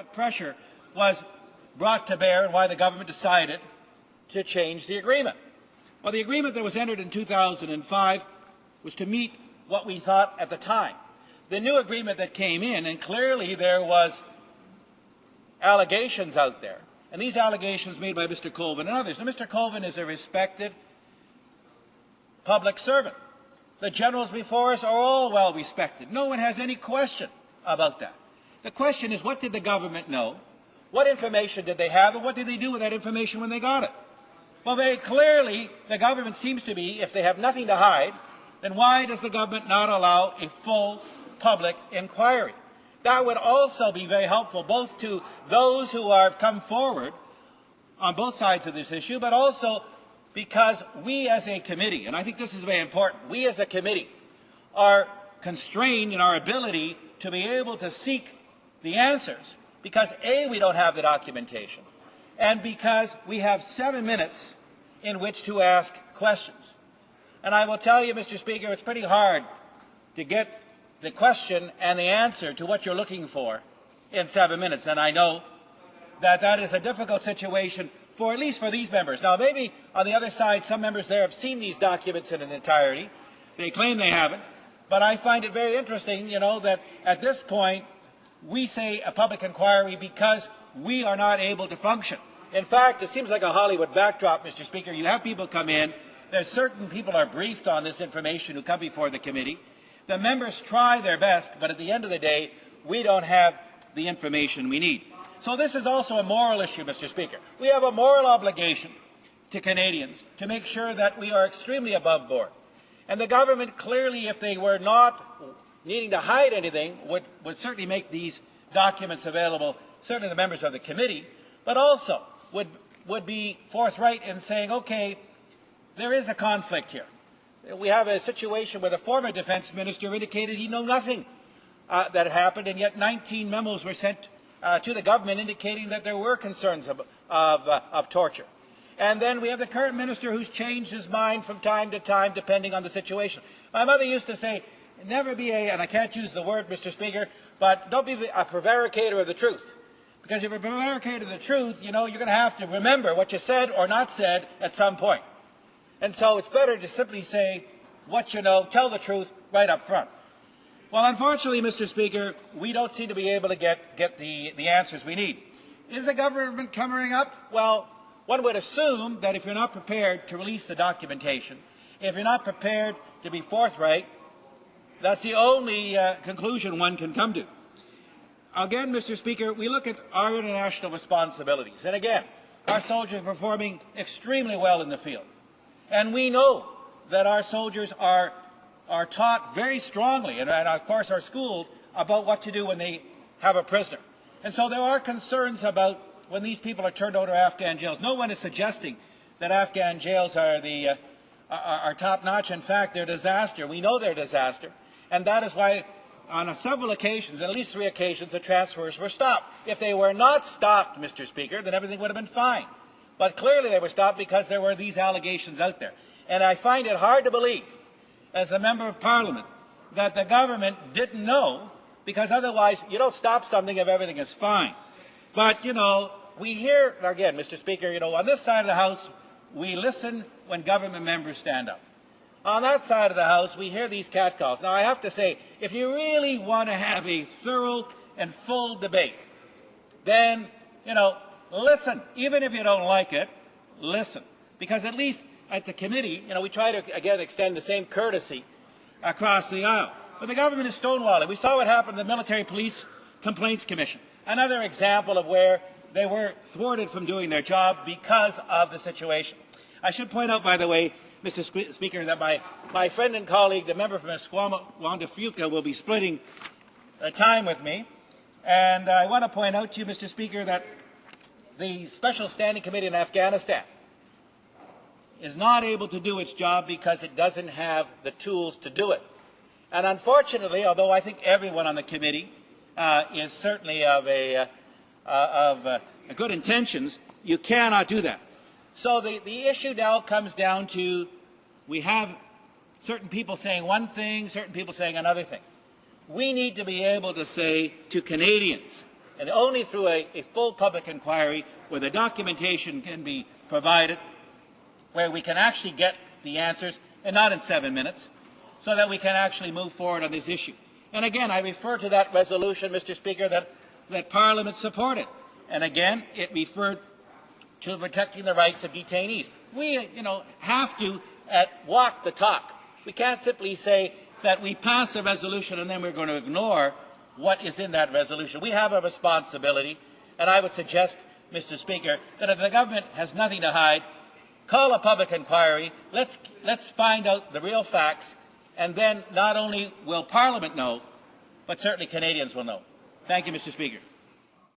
that pressure was brought to bear and why the government decided to change the agreement. Well, the agreement that was entered in 2005 was to meet what we thought at the time. The new agreement that came in, and clearly there was allegations out there, and these allegations made by Mr. Colvin and others. Now, Mr. Colvin is a respected public servant. The generals before us are all well respected. No one has any question about that. The question is, what did the government know? What information did they have, and what did they do with that information when they got it? Well, very clearly, the government seems to be, if they have nothing to hide, then why does the government not allow a full public inquiry? That would also be very helpful both to those who have come forward on both sides of this issue, but also because we as a committee, and I think this is very important, we as a committee are constrained in our ability to be able to seek the answers because A, we don't have the documentation, and because we have 7 minutes in which to ask questions. And I will tell you, Mr. Speaker, it's pretty hard to get the question and the answer to what you're looking for in 7 minutes. And I know that that is a difficult situation for at least for these members. Now, maybe on the other side, some members there have seen these documents in an entirety. They claim they haven't. But I find it very interesting, that at this point, we say a public inquiry because we are not able to function. In fact, it seems like a Hollywood backdrop, Mr. Speaker. You have people come in. There's certain people are briefed on this information who come before the committee. The members try their best, but at the end of the day, we don't have the information we need. So this is also a moral issue, Mr. Speaker. We have a moral obligation to Canadians to make sure that we are extremely above board. And the government clearly, if they were not needing to hide anything, would certainly make these documents available, certainly the members of the committee, but also would be forthright in saying, okay, there is a conflict here. We have a situation where the former defense minister indicated he knew nothing that happened, and yet 19 memos were sent to the government indicating that there were concerns of torture. And then we have the current minister who's changed his mind from time to time depending on the situation. My mother used to say, never be and I can't use the word, Mr. Speaker, but don't be a prevaricator of the truth. Because if you're a prevaricator of the truth, you're going to have to remember what you said or not said at some point. And so it's better to simply say what you know, tell the truth right up front. Well, unfortunately, Mr. Speaker, we don't seem to be able to get the answers we need. Is the government covering up? Well, one would assume that if you're not prepared to release the documentation, if you're not prepared to be forthright, that's the only conclusion one can come to. Again, Mr. Speaker, we look at our international responsibilities. And again, our soldiers are performing extremely well in the field. And we know that our soldiers are taught very strongly and of course are schooled about what to do when they have a prisoner. And so there are concerns about when these people are turned over to Afghan jails. No one is suggesting that Afghan jails are top-notch. In fact, they're a disaster. We know they're a disaster. And that is why on several occasions, at least 3 occasions, the transfers were stopped. If they were not stopped, Mr. Speaker, then everything would have been fine. But clearly they were stopped because there were these allegations out there. And I find it hard to believe, as a member of Parliament, that the government didn't know, because otherwise you don't stop something if everything is fine. But, we hear, again, Mr. Speaker, on this side of the House, we listen when government members stand up. On that side of the House, we hear these catcalls. Now, I have to say, if you really want to have a thorough and full debate, then, listen. Even if you don't like it, listen. Because at least at the committee, we try to, again, extend the same courtesy across the aisle. But the government is stonewalling. We saw what happened to the Military Police Complaints Commission. Another example of where they were thwarted from doing their job because of the situation. I should point out, by the way, Mr. Speaker, that my friend and colleague, the member from Esquimalt, Wanda Fuca, will be splitting time with me. And I want to point out to you, Mr. Speaker, that the Special Standing Committee in Afghanistan is not able to do its job because it doesn't have the tools to do it. And unfortunately, although I think everyone on the committee is certainly of good intentions, you cannot do that. So the issue now comes down to we have certain people saying one thing, certain people saying another thing. We need to be able to say to Canadians And only through a full public inquiry where the documentation can be provided, where we can actually get the answers, and not in 7 minutes, so that we can actually move forward on this issue. And again, I refer to that resolution, Mr. Speaker, that Parliament supported. And again, it referred to protecting the rights of detainees. We, have to walk the talk. We can't simply say that we pass a resolution and then we're going to ignore what is in that resolution. We have a responsibility, and I would suggest, Mr. Speaker, that if the government has nothing to hide, call a public inquiry, let's find out the real facts, and then not only will Parliament know, but certainly Canadians will know. Thank you, Mr. Speaker.